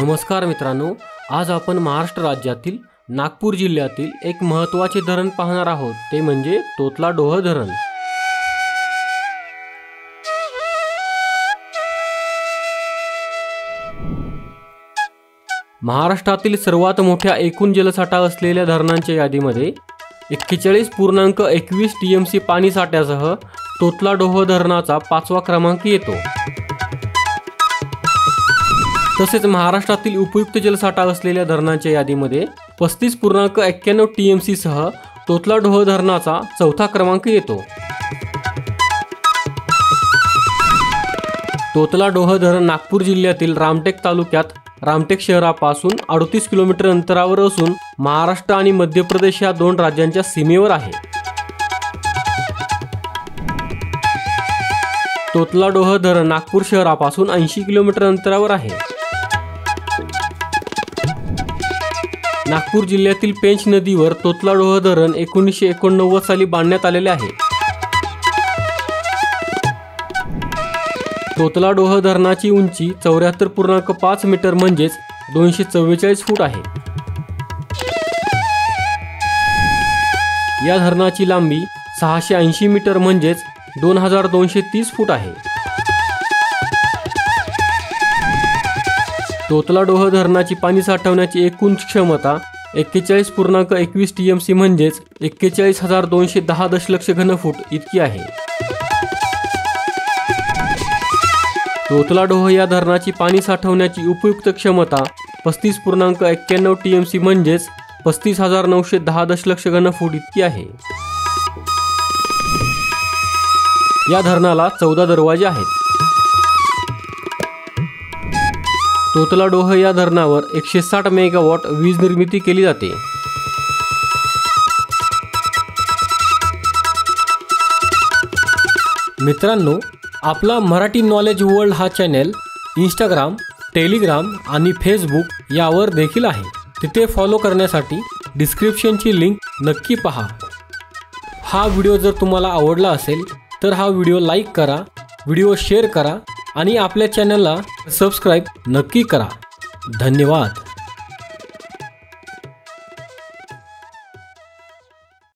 नमस्कार मित्रांनो, आज आपण महाराष्ट्र राज्यातील नागपूर जिल्ह्यातील एक महत्त्वाचे धरण पाहणार आहोत, ते म्हणजे तोतलाडोह धरण। महाराष्ट्रातील सर्वात मोठ्या एकूण जलसाठा असलेल्या धरणांच्या यादीमध्ये 41.21 टीएमसी पाणी साठ्यासह तोतलाडोह धरणाचा 5वा क्रमांक येतो। तसेच महाराष्ट्रातील उपयुक्त जलसाठा असलेल्या धरणांच्या यादीमध्ये 35.91 टीएमसी सह तोतलाडोह धरणाचा 4था क्रमांक येतो। तोतलाडोह धरण नागपूर जिल्ह्यातील रामटेक तालुक्यात रामटेक शहरापासून 38 किलोमीटर अंतरावर असून महाराष्ट्र आणि मध्य प्रदेश या दोन राज्यांच्या सीमेवर आहे। तोतलाडोह धरण नागपूर शहरापासून 80 किलोमीटर अंतरावर आहे। नागपूर जिल्ह्यातील पेंच नदीवर तोतलाडोह धरण 1989 साली बांधण्यात आलेले आहे। तोतलाडोह धरणाची उंची 74.5 मीटर म्हणजेच 244 फूट आहे। या धरणाची लांबी 680 मीटर म्हणजेच 2230 फूट आहे। तोतलाडोह धरणाची पाणी साठवण्याची एकूण क्षमता 41.21 टीएमसी म्हणजेच 41,210 दशलक्ष घनफूट इतकी आहे। तोतलाडोह या धरणाची पाणी साठवण्याची उपयुक्त क्षमता 35.91 टीएमसी म्हणजेच 35,910 दशलक्ष घनफूट इतकी आहे। या धरणाला 14 दरवाजे आहेत। तोतलाडोह या धरणावर 160 मेगावॉट वीज निर्मिती केली जाते। मित्रांनो, आपला मराठी नॉलेज वर्ल्ड हा चॅनल इंस्टाग्राम, टेलिग्राम आणि फेसबुक यावर देखील आहे। तिथे फॉलो करण्यासाठी डिस्क्रिप्शनची लिंक नक्की पहा। हा व्हिडिओ जर तुम्हाला आवडला असेल तर हा व्हिडिओ लाईक करा, व्हिडिओ शेअर करा आणि आपल्या चॅनलला सबस्क्राईब नक्की करा। धन्यवाद।